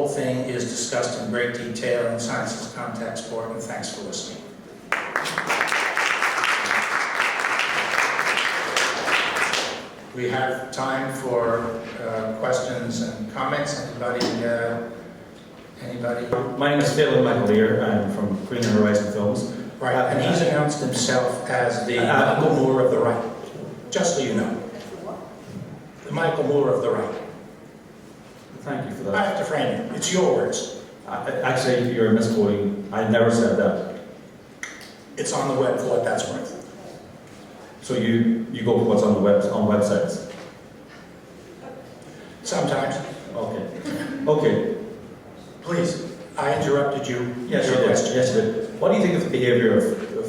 whole thing is discussed in great detail in Science's Contact Sport, and thanks for listening. We have time for questions and comments. Anybody? My name is Phelim McAleer. I'm from Green Horizon Films. Right, and he's announced himself as the Michael Moore of the right, just so you know. The Michael Moore of the right. Thank you for that. I have to frame it. It's your words. Actually, you're misquoting. I never said that. It's on the web for what that's worth. So you go for what's on the web on websites. Sometimes. Okay. Okay. Please, I interrupted you. Yes, you did. Yes, you did. What do you think of the behaviour of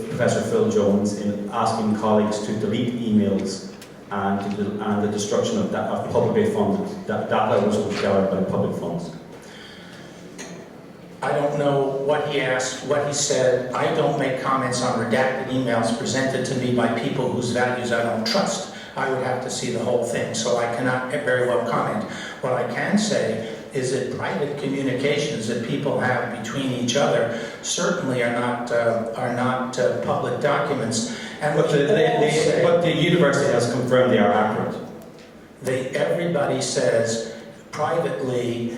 Professor Phil Jones in asking colleagues to delete emails and the destruction of publicly funded data which was gathered by public funds? I don't know what he asked, what he said. I don't make comments on redacted emails presented to me by people whose values I don't trust. I would have to see the whole thing, so I cannot very well comment. What I can say is that private communications that people have between each other certainly are not public documents. And But the university has confirmed they are accurate. Everybody says privately.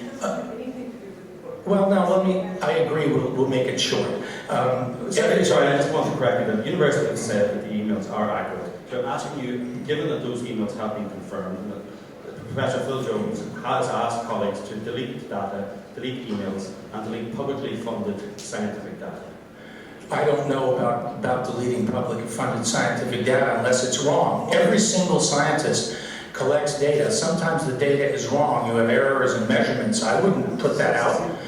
Well, now I agree. We'll make it short. Sorry, I just want to correct you. The university has said that the emails are accurate. So I'm asking you, given that those emails have been confirmed, that Professor Phil Jones has asked colleagues to delete data, delete emails, and delete publicly funded scientific data. I don't know about deleting publicly funded scientific data unless it's wrong. Every single scientist collects data. Sometimes the data is wrong. You have errors in measurements. I wouldn't put that out.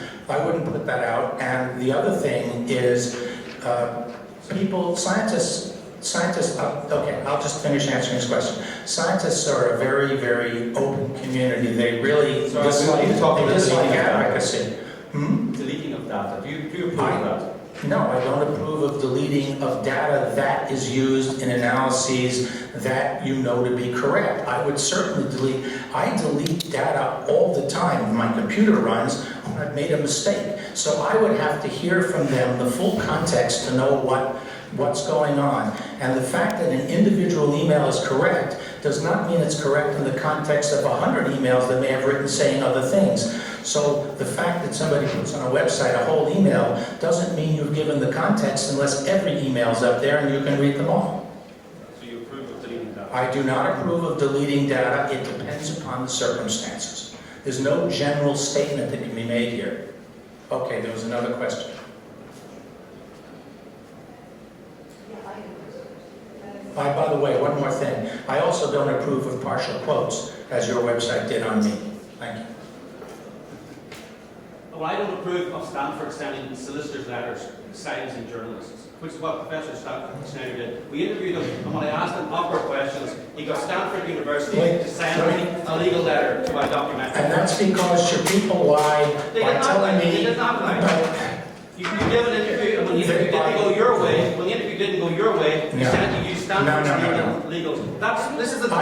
And the other thing is scientists, okay, I'll just finish answering this question. Scientists are a very, very open community. They really dislike advocacy. Deleting of data. Do you approve of that? No, I don't approve of deleting of data that is used in analyses that you know to be correct. I would certainly delete. I delete data all the time when my computer runs when I've made a mistake. So I would have to hear from them the full context to know what's going on. And the fact that an individual email is correct does not mean it's correct in the context of 100 emails that may have written saying other things. So the fact that somebody puts on a website a whole email doesn't mean you've given the context unless every email's up there and you can read them all. So you approve of deleting data? I do not approve of deleting data. It depends upon the circumstances. There's no general statement that can be made here. Okay, there was another question. By the way, one more thing. I also don't approve of partial quotes, as your website did on me. Thank you. Well, I don't approve of Stanford sending solicitors' letters silencing journalists, which is what Professor Schneider did. We interviewed him, and when I asked him awkward questions, he got Stanford University to send a legal letter to my documentary. And that's because your people lied by telling me... They did not lie. You gave an interview, and when the interview didn't go your way, you said you used Stanford's legal. This is the debate.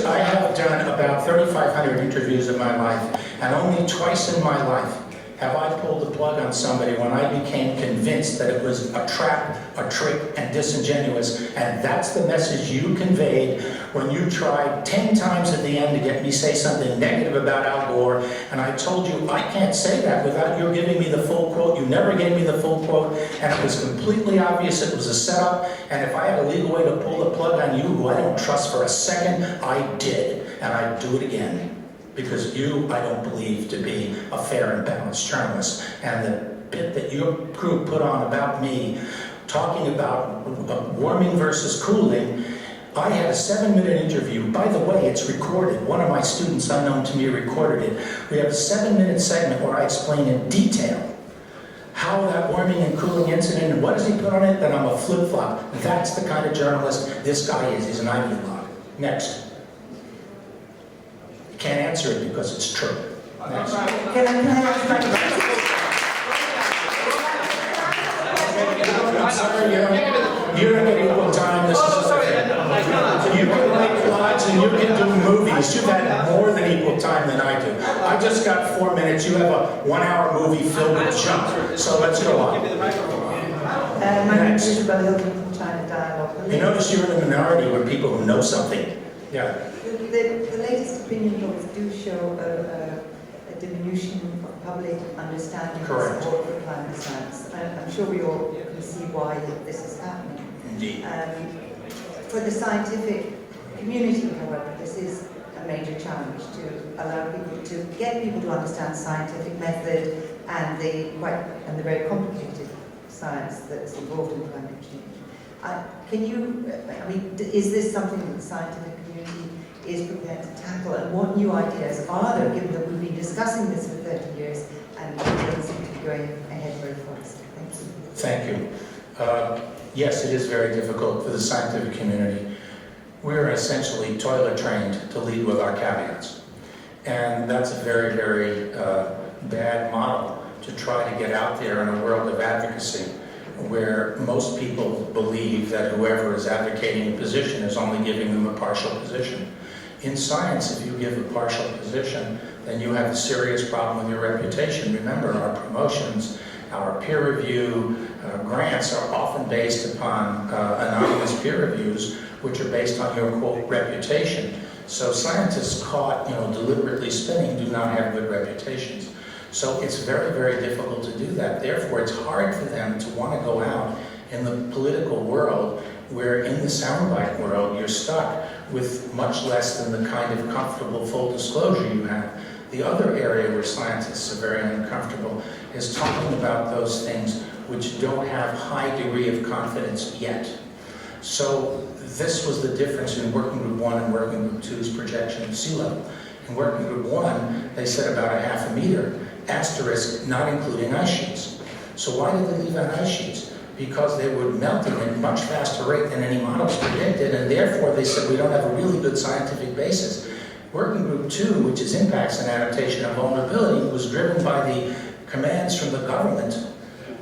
I have done about 3,500 interviews in my life, and only twice in my life have I pulled the plug on somebody when I became convinced that it was a trap, a trick, and disingenuous. And that's the message you conveyed when you tried 10 times at the end to get me to say something negative about Al Gore. And I told you, I can't say that without you giving me the full quote. You never gave me the full quote, and it was completely obvious it was a setup. And if I had a legal way to pull the plug on you, who I don't trust for a second, I did. And I'd do it again. Because you, I don't believe to be a fair and balanced journalist. And the bit that your group put on about me, talking about warming versus cooling, I had a 7-minute interview. By the way, it's recorded. One of my students, unknown to me, recorded it. We have a 7-minute segment where I explain in detail how that warming and cooling incident, and what does he put on it, that I'm a flip-flop. That's the kind of journalist this guy is. He's an ideologue. Next. Can't answer it because it's true. Next. I'm sorry, you don't get equal time. This is you can make plots and you can do movies. please. You've had more than equal time than I do. I just got 4 minutes. You have a 1-hour movie filled with junk. So let's go on. Give me the microphone. My name is Isabel Hilton from China Dialogue. You notice you're in the minority when people who know something. Yeah. The latest opinion polls do show a diminution of public understanding Correct. and support for climate science. I'm sure we all can see why this is happening. Indeed. For the scientific community, however, this is a major challenge to allow people to get people to understand scientific method and the very complicated science that's involved in climate change. Is this something that the scientific community is prepared to tackle, and what new ideas are there, given that we've been discussing this for 30 years and things seem to be going ahead very fast? Thank you. Thank you. Yes, it is very difficult for the scientific community. We're essentially toilet trained to lead with our caveats. And that's a very, very bad model to try to get out there in a world of advocacy where most people believe that whoever is advocating a position is only giving them a partial position. In science, if you give a partial position, then you have a serious problem with your reputation. Remember, our promotions, our peer review, grants are often based upon anonymous peer reviews, which are based on your, quote, reputation. So scientists caught, deliberately spinning do not have good reputations. So it's very, very difficult to do that. Therefore, it's hard for them to want to go out in the political world where in the soundbite world, you're stuck with much less than the kind of comfortable full disclosure you have. The other area where scientists are very uncomfortable is talking about those things which don't have high degree of confidence yet. So this was the difference in Working Group 1 and Working Group 2's projection of sea level. In Working Group 1, they said about a half a meter, asterisk, not including ice sheets. So why did they leave out ice sheets? Because they were melting at a much faster rate than any models predicted, and therefore they said we don't have a really good scientific basis. Working Group 2, which is Impacts and Adaptation and Vulnerability, was driven by the commands from the government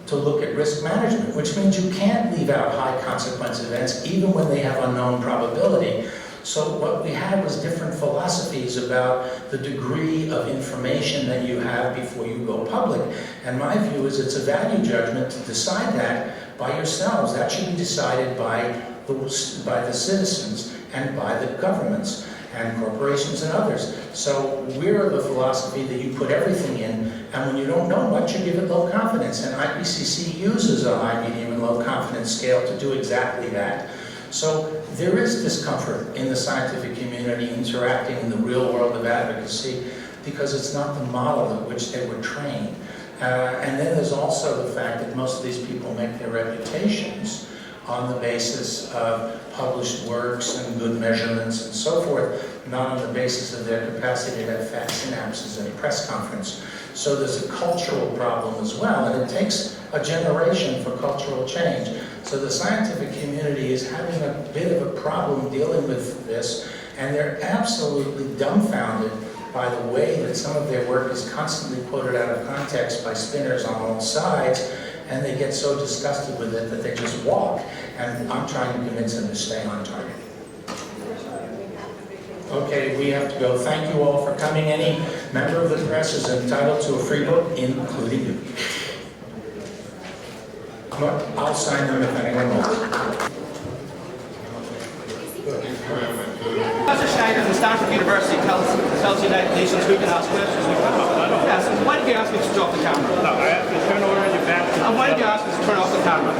to look at risk management, which means you can't leave out high consequence events even when they have unknown probability. So what we had was different philosophies about the degree of information that you have before you go public. And my view is it's a value judgment to decide that by yourselves. That should be decided by the citizens and by the governments and corporations and others. So we're of the philosophy that you put everything in, and when you don't know much, you give it low confidence. And IPCC uses a high, medium, and low confidence scale to do exactly that. So there is discomfort in the scientific community interacting in the real world of advocacy because it's not the model at which they were trained. And then there's also the fact that most of these people make their reputations on the basis of published works and good measurements and so forth, not on the basis of their capacity to have fat synapses at a press conference. So there's a cultural problem as well, and it takes a generation for cultural change. So the scientific community is having a bit of a problem dealing with this, and they're absolutely dumbfounded by the way that some of their work is constantly quoted out of context by spinners on all sides, and they get so disgusted with it that they just walk. And I'm trying to convince them to stay on target. Okay, we have to go. Thank you all for coming. Any member of the press is entitled to a free book, including you. I'll sign them if anyone wants. Professor Schneider from Stanford University tells United Nations who can ask questions. Yes, why did you ask me to switch off the camera? No, I have to turn over your back. And why did you ask us to turn off the camera?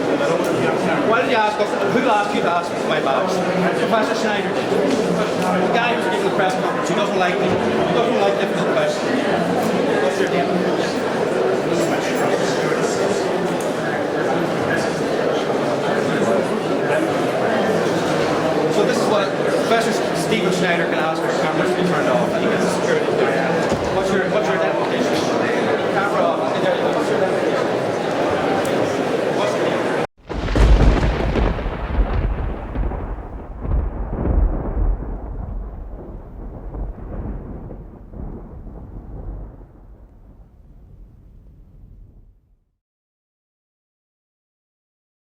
Why did you ask us, who asked you to ask us my badge? Professor Schneider did. The guy who's giving the press conference, he doesn't like me. He doesn't like difficult questions. What's your deal? So this is what Professor Stephen Schneider can ask for cameras to be turned off. He gets a security. What's your identity?